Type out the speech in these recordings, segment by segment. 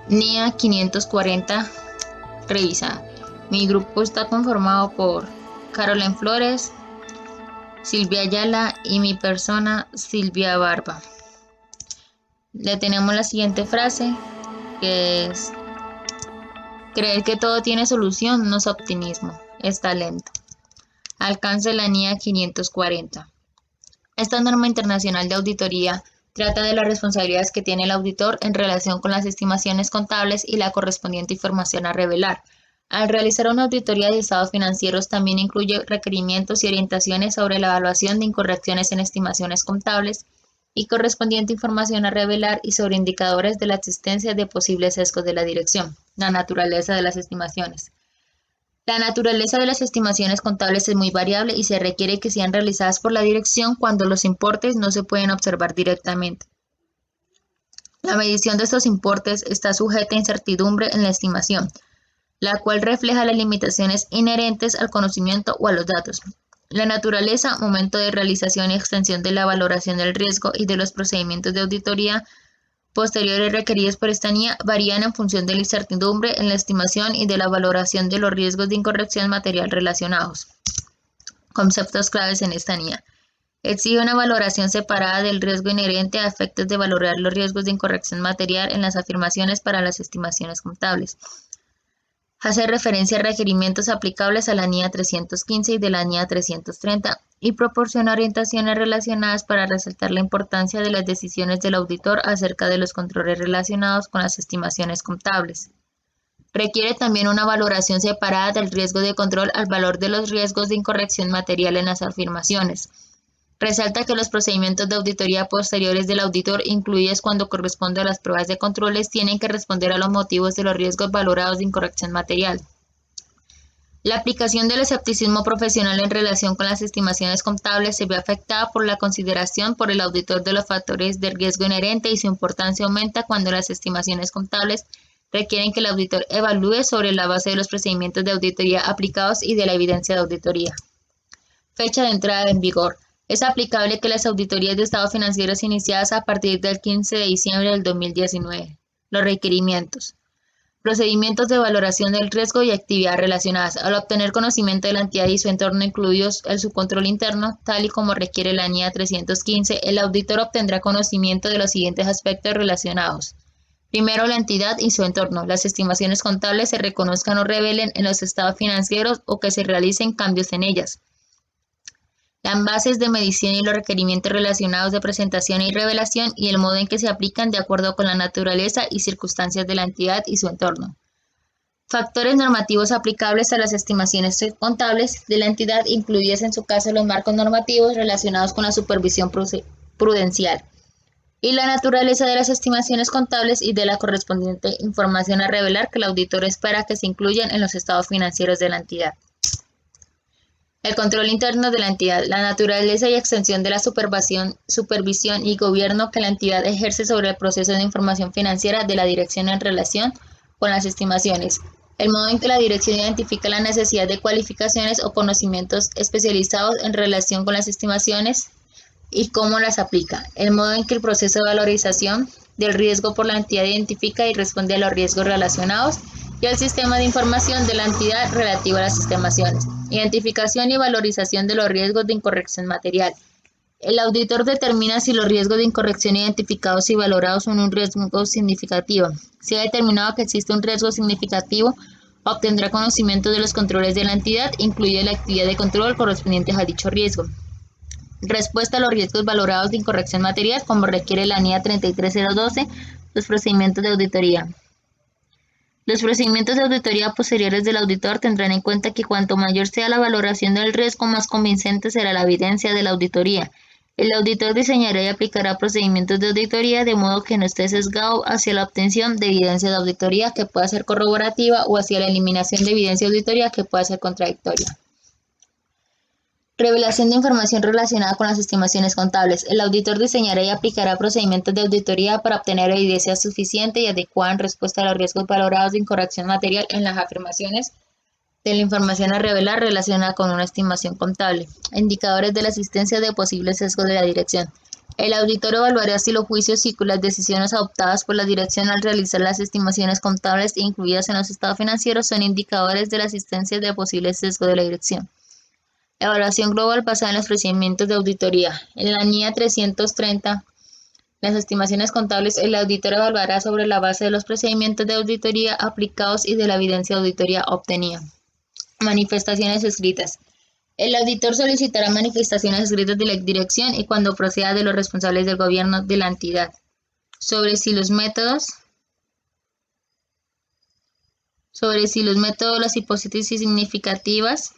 NIA 540 revisada. Mi grupo está conformado por Caroline Flores, Silvia Ayala y mi persona Silvia Barba. Le tenemos la siguiente frase, que es: creer que todo tiene solución no es optimismo, es talento. Alcance la NIA 540. Esta norma internacional de auditoría trata de las responsabilidades que tiene el auditor en relación con las estimaciones contables y la correspondiente información a revelar. Al realizar una auditoría de estados financieros también incluye requerimientos y orientaciones sobre la evaluación de incorrecciones en estimaciones contables y correspondiente información a revelar y sobre indicadores de la existencia de posibles sesgos de la dirección. La naturaleza de las estimaciones. La naturaleza de las estimaciones contables es muy variable y se requiere que sean realizadas por la dirección cuando los importes no se pueden observar directamente. La medición de estos importes está sujeta a incertidumbre en la estimación, la cual refleja las limitaciones inherentes al conocimiento o a los datos. La naturaleza, momento de realización y extensión de la valoración del riesgo y de los procedimientos de auditoría posteriores requeridos por esta NIA varían en función de la incertidumbre en la estimación y de la valoración de los riesgos de incorrección material relacionados. Conceptos claves en esta NIA. Exige una valoración separada del riesgo inherente a efectos de valorar los riesgos de incorrección material en las afirmaciones para las estimaciones contables. Hace referencia a requerimientos aplicables a la NIA 315 y de la NIA 330 y proporciona orientaciones relacionadas para resaltar la importancia de las decisiones del auditor acerca de los controles relacionados con las estimaciones contables. Requiere también una valoración separada del riesgo de control al valor de los riesgos de incorrección material en las afirmaciones. Resalta que los procedimientos de auditoría posteriores del auditor, incluidos cuando corresponde a las pruebas de controles, tienen que responder a los motivos de los riesgos valorados de incorrección material. La aplicación del escepticismo profesional en relación con las estimaciones contables se ve afectada por la consideración por el auditor de los factores de riesgo inherente y su importancia aumenta cuando las estimaciones contables requieren que el auditor evalúe sobre la base de los procedimientos de auditoría aplicados y de la evidencia de auditoría. Fecha de entrada en vigor. Es aplicable que las auditorías de estados financieros iniciadas a partir del 15 de diciembre del 2019. Los requerimientos. Procedimientos de valoración del riesgo y actividades relacionadas. Al obtener conocimiento de la entidad y su entorno, incluidos el subcontrol interno, tal y como requiere la NIA 315, el auditor obtendrá conocimiento de los siguientes aspectos relacionados. Primero, la entidad y su entorno. Las estimaciones contables se reconozcan o revelen en los estados financieros o que se realicen cambios en ellas. Las bases de medición y los requerimientos relacionados de presentación y revelación y el modo en que se aplican de acuerdo con la naturaleza y circunstancias de la entidad y su entorno. Factores normativos aplicables a las estimaciones contables de la entidad, incluidos en su caso los marcos normativos relacionados con la supervisión prudencial. Y la naturaleza de las estimaciones contables y de la correspondiente información a revelar que el auditor espera que se incluyan en los estados financieros de la entidad. El control interno de la entidad, la naturaleza y extensión de la supervisión y gobierno que la entidad ejerce sobre el proceso de información financiera de la dirección en relación con las estimaciones, el modo en que la dirección identifica la necesidad de cualificaciones o conocimientos especializados en relación con las estimaciones y cómo las aplica, el modo en que el proceso de valorización del riesgo por la entidad identifica y responde a los riesgos relacionados y el sistema de información de la entidad relativo a las estimaciones. Identificación y valorización de los riesgos de incorrección material. El auditor determina si los riesgos de incorrección identificados y valorados son un riesgo significativo. Si ha determinado que existe un riesgo significativo, obtendrá conocimiento de los controles de la entidad, incluida la actividad de control correspondientes a dicho riesgo. Respuesta a los riesgos valorados de incorrección material, como requiere la NIA 33012, los procedimientos de auditoría. Los procedimientos de auditoría posteriores del auditor tendrán en cuenta que cuanto mayor sea la valoración del riesgo, más convincente será la evidencia de la auditoría. El auditor diseñará y aplicará procedimientos de auditoría de modo que no esté sesgado hacia la obtención de evidencia de auditoría que pueda ser corroborativa o hacia la eliminación de evidencia de auditoría que pueda ser contradictoria. Revelación de información relacionada con las estimaciones contables. El auditor diseñará y aplicará procedimientos de auditoría para obtener evidencia suficiente y adecuada en respuesta a los riesgos valorados de incorrección material en las afirmaciones de la información a revelar relacionada con una estimación contable. Indicadores de la existencia de posibles sesgos de la dirección. El auditor evaluará si los juicios y las decisiones adoptadas por la dirección al realizar las estimaciones contables incluidas en los estados financieros son indicadores de la existencia de posibles sesgos de la dirección. Evaluación global basada en los procedimientos de auditoría. En la NIA 330, las estimaciones contables, el auditor evaluará sobre la base de los procedimientos de auditoría aplicados y de la evidencia de auditoría obtenida. Manifestaciones escritas. El auditor solicitará manifestaciones escritas de la dirección y cuando proceda de los responsables del gobierno de la entidad sobre si los métodos, las hipótesis significativas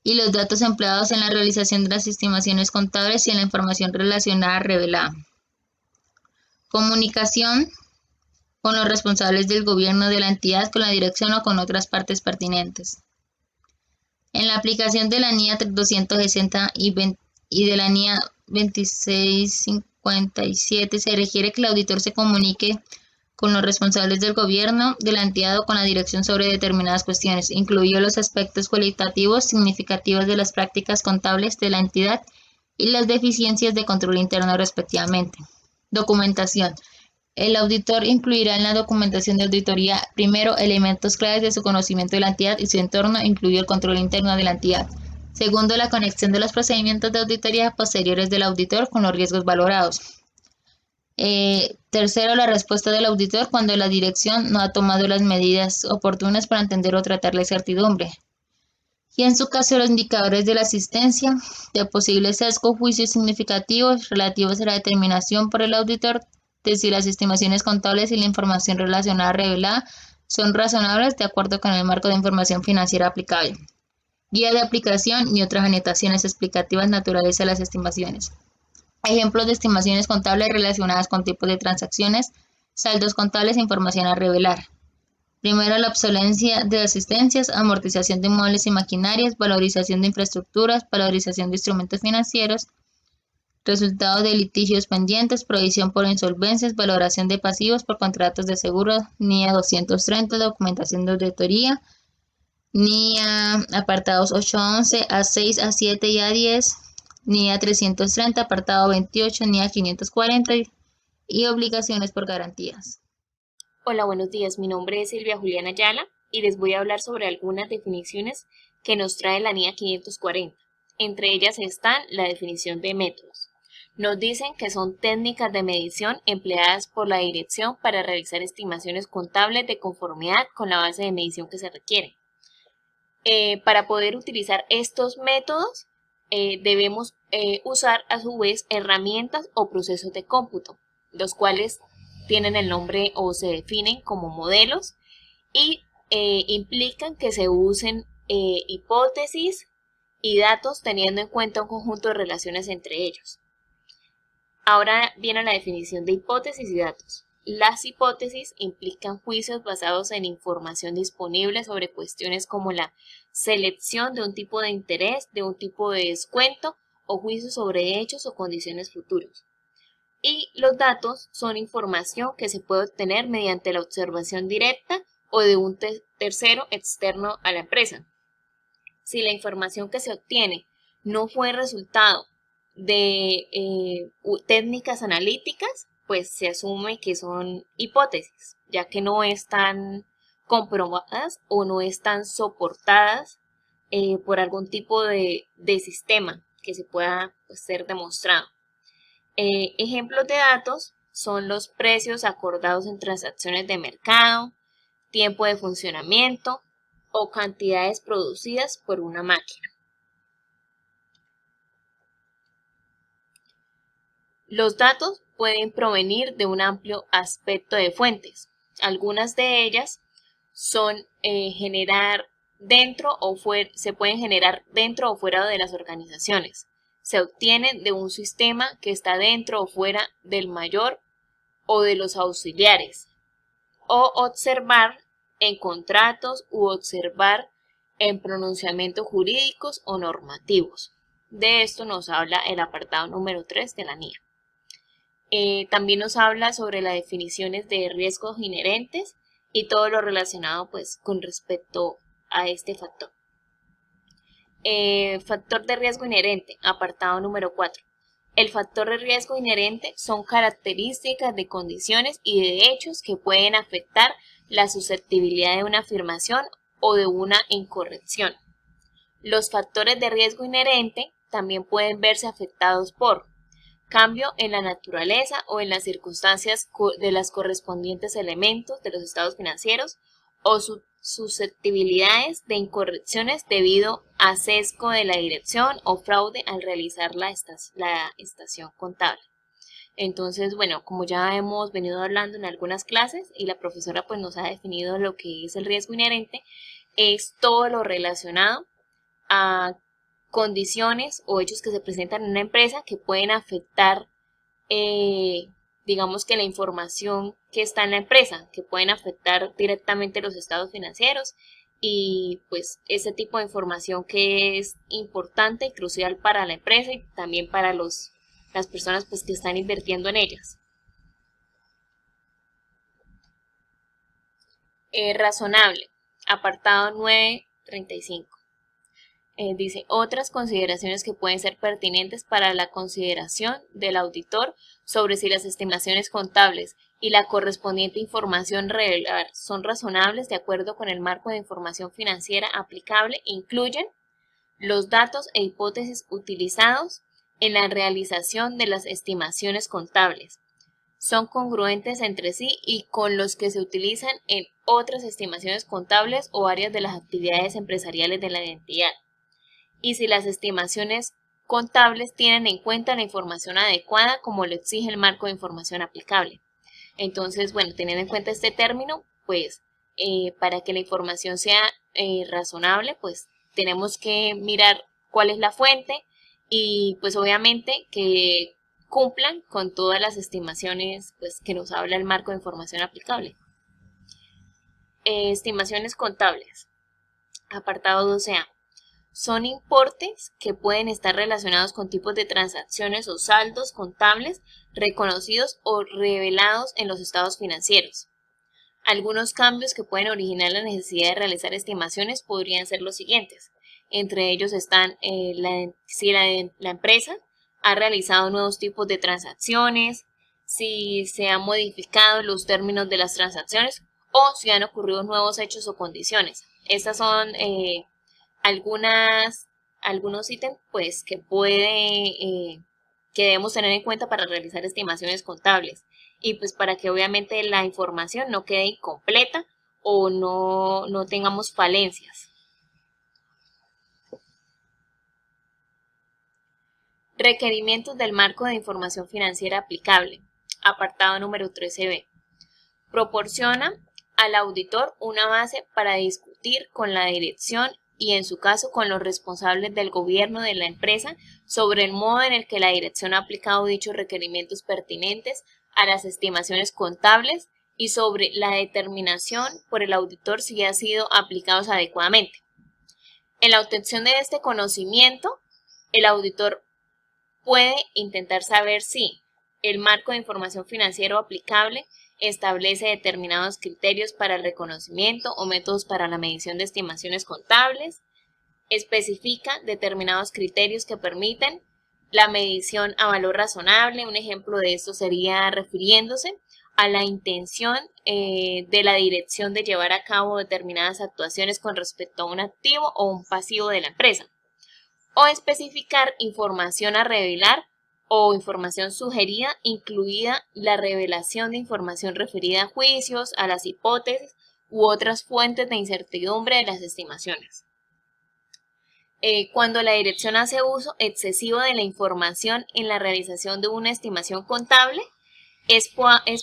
y los datos empleados en la realización de las estimaciones contables y en la información relacionada revelada. Comunicación con los responsables del gobierno de la entidad, con la dirección o con otras partes pertinentes. En la aplicación de la NIA 260 y de la NIA 2657 se requiere que el auditor se comunique con los responsables del gobierno de la entidad o con la dirección sobre determinadas cuestiones, incluidos los aspectos cualitativos significativos de las prácticas contables de la entidad y las deficiencias de control interno respectivamente. Documentación. El auditor incluirá en la documentación de auditoría, primero, elementos claves de su conocimiento de la entidad y su entorno, incluido el control interno de la entidad. Segundo, la conexión de los procedimientos de auditoría posteriores del auditor con los riesgos valorados. Tercero, la respuesta del auditor cuando la dirección no ha tomado las medidas oportunas para entender o tratar la incertidumbre. Y en su caso, los indicadores de la asistencia de posibles sesgos, juicios significativos relativos a la determinación por el auditor de si las estimaciones contables y la información relacionada revelada son razonables de acuerdo con el marco de información financiera aplicable. Guía de aplicación y otras anotaciones explicativas naturales a las estimaciones. Ejemplos de estimaciones contables relacionadas con tipos de transacciones, saldos contables e información a revelar. Primero, la obsolescencia de asistencias, amortización de inmuebles y maquinarias, valorización de infraestructuras, valorización de instrumentos financieros, resultados de litigios pendientes, provisión por insolvencias, valoración de pasivos por contratos de seguro, NIA 230, documentación de auditoría, NIA apartados 8.11, A6, A7 y A10, NIA 330, apartado 28, NIA 540 y obligaciones por garantías. Hola, buenos días. Mi nombre es Silvia Juliana Ayala y les voy a hablar sobre algunas definiciones que nos trae la NIA 540. Entre ellas están la definición de métodos. Nos dicen que son técnicas de medición empleadas por la dirección para realizar estimaciones contables de conformidad con la base de medición que se requiere. Para poder utilizar estos métodos debemos usar a su vez herramientas o procesos de cómputo, los cuales tienen el nombre o se definen como modelos y implican que se usen hipótesis y datos teniendo en cuenta un conjunto de relaciones entre ellos. Ahora viene la definición de hipótesis y datos. Las hipótesis implican juicios basados en información disponible sobre cuestiones como la selección de un tipo de interés, de un tipo de descuento o juicios sobre hechos o condiciones futuros. Y los datos son información que se puede obtener mediante la observación directa o de un tercero externo a la empresa. Si la información que se obtiene no fue resultado de técnicas analíticas, pues se asume que son hipótesis, ya que no están comprobadas o no están soportadas por algún tipo de sistema que se pueda ser demostrado. Ejemplos de datos son los precios acordados en transacciones de mercado, tiempo de funcionamiento o cantidades producidas por una máquina. Los datos pueden provenir de un amplio aspecto de fuentes. Algunas de ellas son se pueden generar dentro o fuera de las organizaciones. Se obtienen de un sistema que está dentro o fuera del mayor o de los auxiliares. O observar en contratos u observar en pronunciamientos jurídicos o normativos. De esto nos habla el apartado número 3 de la NIA. También nos habla sobre las definiciones de riesgos inherentes y todo lo relacionado pues con respecto a este factor. Factor de riesgo inherente, apartado número 4. El factor de riesgo inherente son características de condiciones y de hechos que pueden afectar la susceptibilidad de una afirmación o de una incorrección. Los factores de riesgo inherente también pueden verse afectados por cambio en la naturaleza o en las circunstancias de los correspondientes elementos de los estados financieros o susceptibilidades de incorrecciones debido a sesgo de la dirección o fraude al realizar la estación contable. Entonces, bueno, como ya hemos venido hablando en algunas clases y la profesora pues nos ha definido lo que es el riesgo inherente, es todo lo relacionado a condiciones o hechos que se presentan en una empresa que pueden afectar, digamos que la información que está en la empresa, que pueden afectar directamente los estados financieros y pues ese tipo de información que es importante y crucial para la empresa y también para las personas pues que están invirtiendo en ellas. Razonable, apartado 9.35. Dice, otras consideraciones que pueden ser pertinentes para la consideración del auditor sobre si las estimaciones contables y la correspondiente información revelar son razonables de acuerdo con el marco de información financiera aplicable incluyen los datos e hipótesis utilizados en la realización de las estimaciones contables. Son congruentes entre sí y con los que se utilizan en otras estimaciones contables o áreas de las actividades empresariales de la entidad. Y si las estimaciones contables tienen en cuenta la información adecuada como lo exige el marco de información aplicable. Entonces, bueno, teniendo en cuenta este término, pues para que la información sea razonable, pues tenemos que mirar cuál es la fuente y pues obviamente que cumplan con todas las estimaciones pues, que nos habla el marco de información aplicable. Estimaciones contables. Apartado 12A. Son importes que pueden estar relacionados con tipos de transacciones o saldos contables reconocidos o revelados en los estados financieros. Algunos cambios que pueden originar la necesidad de realizar estimaciones podrían ser los siguientes. Entre ellos están si la empresa ha realizado nuevos tipos de transacciones, si se han modificado los términos de las transacciones o si han ocurrido nuevos hechos o condiciones. Estas son algunos ítems pues que que debemos tener en cuenta para realizar estimaciones contables y pues para que obviamente la información no quede incompleta o no tengamos falencias. Requerimientos del marco de información financiera aplicable. Apartado número 13b. Proporciona al auditor una base para discutir con la dirección y en su caso con los responsables del gobierno de la empresa sobre el modo en el que la dirección ha aplicado dichos requerimientos pertinentes a las estimaciones contables y sobre la determinación por el auditor si han sido aplicados adecuadamente. En la obtención de este conocimiento, el auditor puede intentar saber si el marco de información financiero aplicable establece determinados criterios para el reconocimiento o métodos para la medición de estimaciones contables, especifica determinados criterios que permiten la medición a valor razonable. Un ejemplo de esto sería refiriéndose a la intención de la dirección de llevar a cabo determinadas actuaciones con respecto a un activo o un pasivo de la empresa, o especificar información a revelar o información sugerida, incluida la revelación de información referida a juicios, a las hipótesis u otras fuentes de incertidumbre de las estimaciones. Cuando la dirección hace uso excesivo de la información en la realización de una estimación contable, es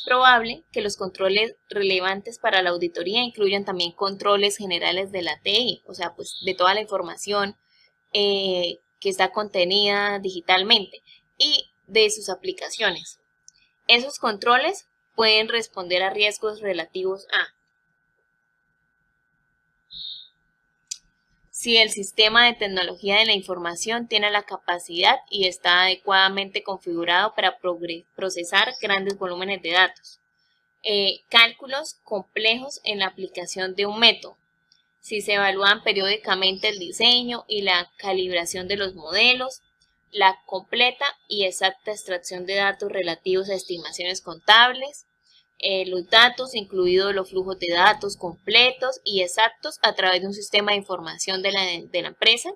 probable que los controles relevantes para la auditoría incluyan también controles generales de la TI, o sea, pues de toda la información que está contenida digitalmente y de sus aplicaciones. Esos controles pueden responder a riesgos relativos a si el sistema de tecnología de la información tiene la capacidad y está adecuadamente configurado para procesar grandes volúmenes de datos. Cálculos complejos en la aplicación de un método. Si se evalúan periódicamente el diseño y la calibración de los modelos, la completa y exacta extracción de datos relativos a estimaciones contables, los datos, incluidos los flujos de datos completos y exactos a través de un sistema de información de la empresa.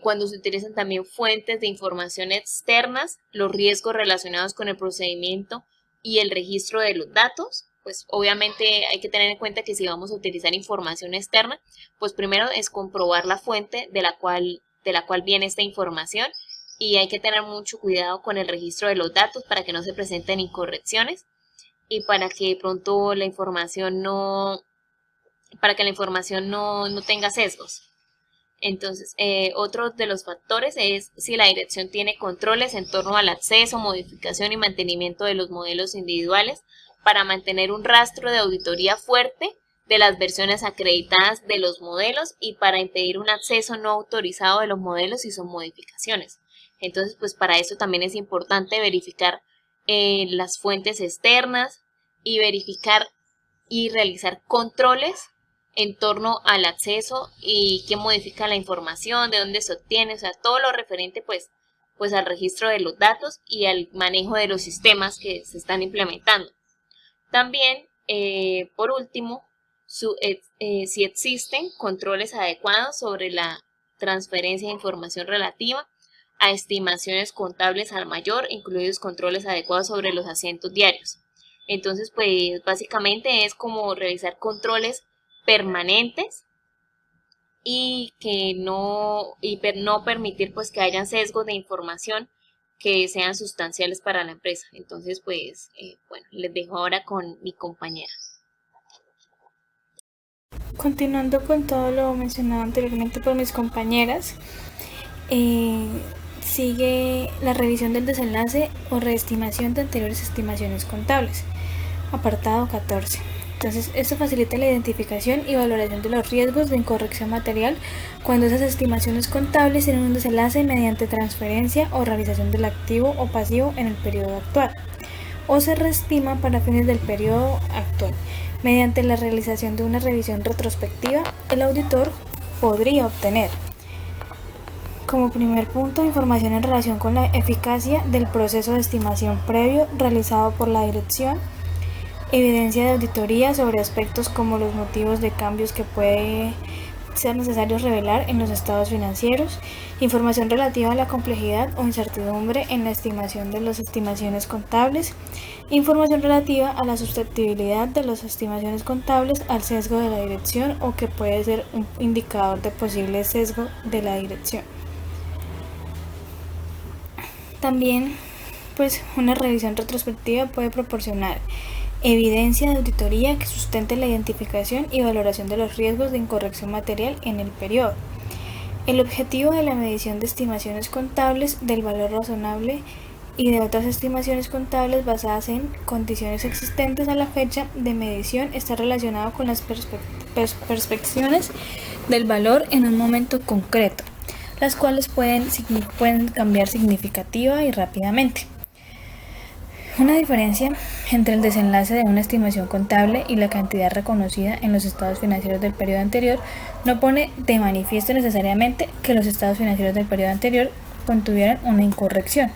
Cuando se utilizan también fuentes de información externas, los riesgos relacionados con el procedimiento y el registro de los datos. Pues obviamente hay que tener en cuenta que si vamos a utilizar información externa, pues primero es comprobar la fuente de la cual viene esta información, y hay que tener mucho cuidado con el registro de los datos para que no se presenten incorrecciones y para que de pronto la información no tenga sesgos. Entonces, otro de los factores es si la dirección tiene controles en torno al acceso, modificación y mantenimiento de los modelos individuales para mantener un rastro de auditoría fuerte de las versiones acreditadas de los modelos y para impedir un acceso no autorizado de los modelos si son modificaciones. Entonces, pues para eso también es importante verificar las fuentes externas y verificar y realizar controles en torno al acceso y quién modifica la información, de dónde se obtiene, o sea, todo lo referente pues al registro de los datos y al manejo de los sistemas que se están implementando. También, por último, si existen controles adecuados sobre la transferencia de información relativa a estimaciones contables al mayor, incluidos controles adecuados sobre los asientos diarios. Entonces, pues básicamente es como realizar controles permanentes y que no permitir pues que hayan sesgos de información que sean sustanciales para la empresa. Entonces, pues, bueno, les dejo ahora con mi compañera. Continuando con todo lo mencionado anteriormente por mis compañeras, sigue la revisión del desenlace o reestimación de anteriores estimaciones contables, apartado 14. Entonces, esto facilita la identificación y valoración de los riesgos de incorrección material cuando esas estimaciones contables tienen un desenlace mediante transferencia o realización del activo o pasivo en el periodo actual, o se reestima para fines del periodo actual. Mediante la realización de una revisión retrospectiva, el auditor podría obtener, como primer punto, información en relación con la eficacia del proceso de estimación previo realizado por la dirección, evidencia de auditoría sobre aspectos como los motivos de cambios que puede ser necesario revelar en los estados financieros, información relativa a la complejidad o incertidumbre en la estimación de las estimaciones contables, información relativa a la susceptibilidad de las estimaciones contables al sesgo de la dirección o que puede ser un indicador de posible sesgo de la dirección. También, pues, una revisión retrospectiva puede proporcionar evidencia de auditoría que sustente la identificación y valoración de los riesgos de incorrección material en el periodo. El objetivo de la medición de estimaciones contables del valor razonable y de otras estimaciones contables basadas en condiciones existentes a la fecha de medición está relacionado con las perspectivas del valor en un momento concreto, las cuales pueden cambiar significativa y rápidamente. Una diferencia entre el desenlace de una estimación contable y la cantidad reconocida en los estados financieros del periodo anterior no pone de manifiesto necesariamente que los estados financieros del periodo anterior contuvieran una incorrección.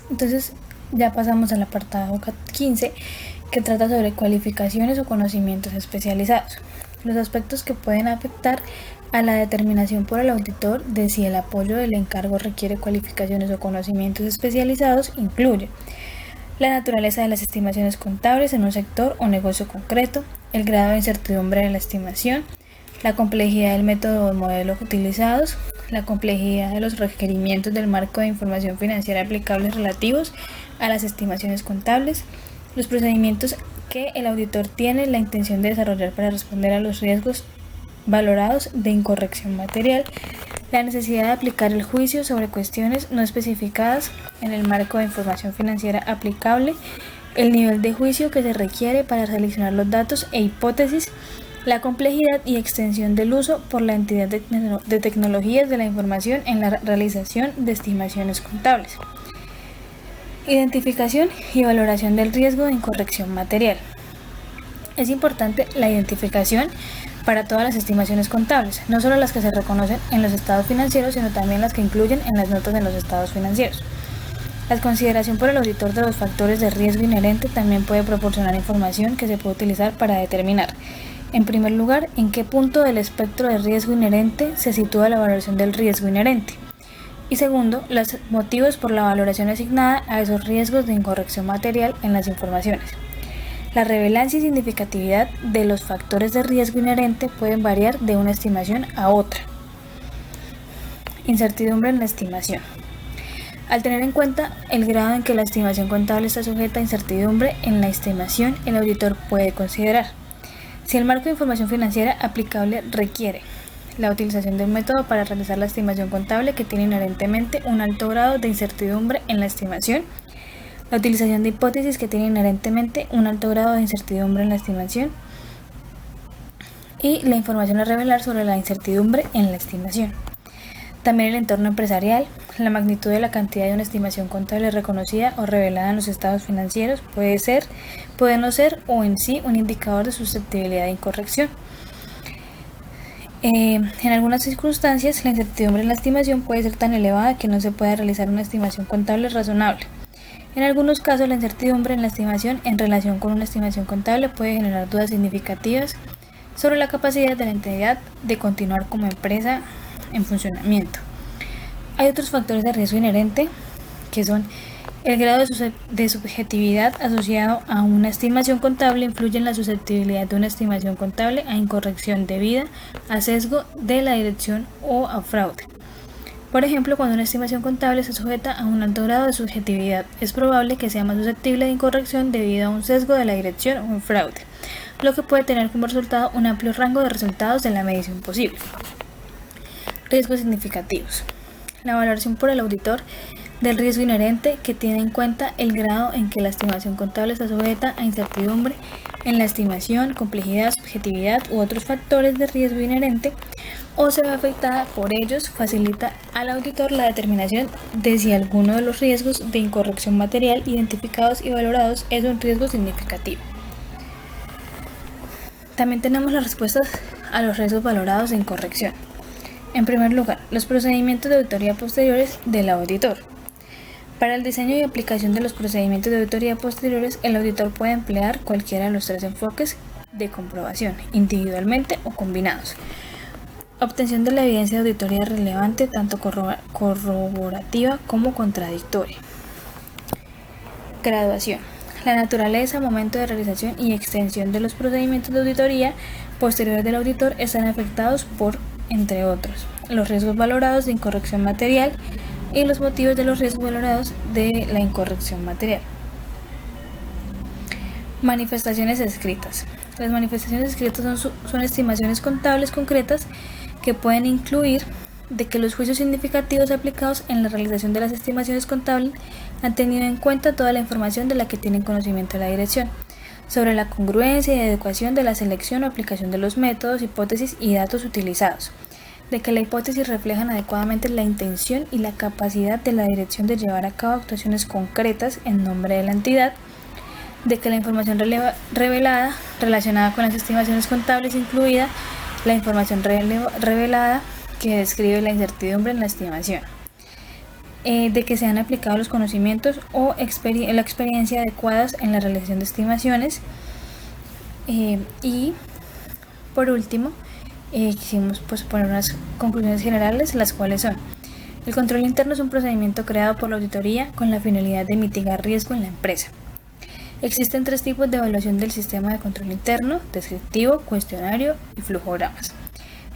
Entonces ya pasamos al apartado 15, que trata sobre cualificaciones o conocimientos especializados. Los aspectos que pueden afectar a la determinación por el auditor de si el apoyo del encargo requiere cualificaciones o conocimientos especializados incluye la naturaleza de las estimaciones contables en un sector o negocio concreto, el grado de incertidumbre de la estimación, la complejidad del método o modelo utilizados, la complejidad de los requerimientos del marco de información financiera aplicables relativos a las estimaciones contables, los procedimientos que el auditor tiene la intención de desarrollar para responder a los riesgos valorados de incorrección material, la necesidad de aplicar el juicio sobre cuestiones no especificadas en el marco de información financiera aplicable, el nivel de juicio que se requiere para seleccionar los datos e hipótesis, la complejidad y extensión del uso por la entidad de tecnologías de la información en la realización de estimaciones contables. Identificación y valoración del riesgo de incorrección material. Es importante la identificación para todas las estimaciones contables, no solo las que se reconocen en los estados financieros, sino también las que incluyen en las notas de los estados financieros. La consideración por el auditor de los factores de riesgo inherente también puede proporcionar información que se puede utilizar para determinar, en primer lugar, en qué punto del espectro de riesgo inherente se sitúa la valoración del riesgo inherente. Y segundo, los motivos por la valoración asignada a esos riesgos de incorrección material en las informaciones. La relevancia y significatividad de los factores de riesgo inherente pueden variar de una estimación a otra. Incertidumbre en la estimación. Al tener en cuenta el grado en que la estimación contable está sujeta a incertidumbre en la estimación, el auditor puede considerar si el marco de información financiera aplicable requiere la utilización de un método para realizar la estimación contable que tiene inherentemente un alto grado de incertidumbre en la estimación, la utilización de hipótesis que tienen inherentemente un alto grado de incertidumbre en la estimación y la información a revelar sobre la incertidumbre en la estimación. También el entorno empresarial, la magnitud de la cantidad de una estimación contable reconocida o revelada en los estados financieros puede no ser o en sí un indicador de susceptibilidad de incorrección. En algunas circunstancias, la incertidumbre en la estimación puede ser tan elevada que no se pueda realizar una estimación contable razonable. En algunos casos, la incertidumbre en la estimación en relación con una estimación contable puede generar dudas significativas sobre la capacidad de la entidad de continuar como empresa en funcionamiento. Hay otros factores de riesgo inherente que son el grado de subjetividad asociado a una estimación contable influye en la susceptibilidad de una estimación contable a incorrección debida a sesgo de la dirección o a fraude. Por ejemplo, cuando una estimación contable está sujeta a un alto grado de subjetividad, es probable que sea más susceptible de incorrección debido a un sesgo de la dirección o un fraude, lo que puede tener como resultado un amplio rango de resultados de la medición posible. Riesgos significativos. La valoración por el auditor del riesgo inherente que tiene en cuenta el grado en que la estimación contable está sujeta a incertidumbre en la estimación, complejidad, subjetividad u otros factores de riesgo inherente o se ve afectada por ellos, facilita al auditor la determinación de si alguno de los riesgos de incorrección material identificados y valorados es un riesgo significativo. También tenemos las respuestas a los riesgos valorados de incorrección. En primer lugar, los procedimientos de auditoría posteriores del auditor. Para el diseño y aplicación de los procedimientos de auditoría posteriores, el auditor puede emplear cualquiera de los tres enfoques de comprobación, individualmente o combinados. Obtención de la evidencia de auditoría relevante, tanto corroborativa como contradictoria. Graduación. La naturaleza, momento de realización y extensión de los procedimientos de auditoría posteriores del auditor están afectados por, entre otros, los riesgos valorados de incorrección material y los motivos de los riesgos valorados de la incorrección material. Manifestaciones escritas. Las manifestaciones escritas son estimaciones contables concretas que pueden incluir de que los juicios significativos aplicados en la realización de las estimaciones contables han tenido en cuenta toda la información de la que tienen conocimiento la dirección, sobre la congruencia y adecuación de la selección o aplicación de los métodos, hipótesis y datos utilizados, de que la hipótesis reflejan adecuadamente la intención y la capacidad de la dirección de llevar a cabo actuaciones concretas en nombre de la entidad, de que la información revelada relacionada con las estimaciones contables, incluida la información revelada que describe la incertidumbre en la estimación, de que se han aplicado los conocimientos o la experiencia adecuadas en la realización de estimaciones, y por último quisimos poner unas conclusiones generales, las cuales son: el control interno es un procedimiento creado por la auditoría con la finalidad de mitigar riesgo en la empresa. Existen tres tipos de evaluación del sistema de control interno: descriptivo, cuestionario y flujogramas.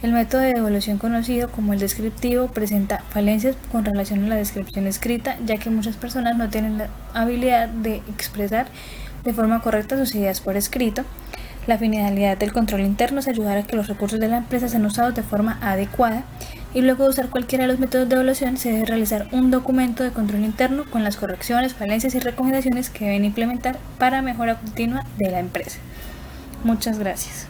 El método de evaluación conocido como el descriptivo presenta falencias con relación a la descripción escrita, ya que muchas personas no tienen la habilidad de expresar de forma correcta sus ideas por escrito. La finalidad del control interno es ayudar a que los recursos de la empresa sean usados de forma adecuada, y luego de usar cualquiera de los métodos de evaluación se debe realizar un documento de control interno con las correcciones, falencias y recomendaciones que deben implementar para mejora continua de la empresa. Muchas gracias.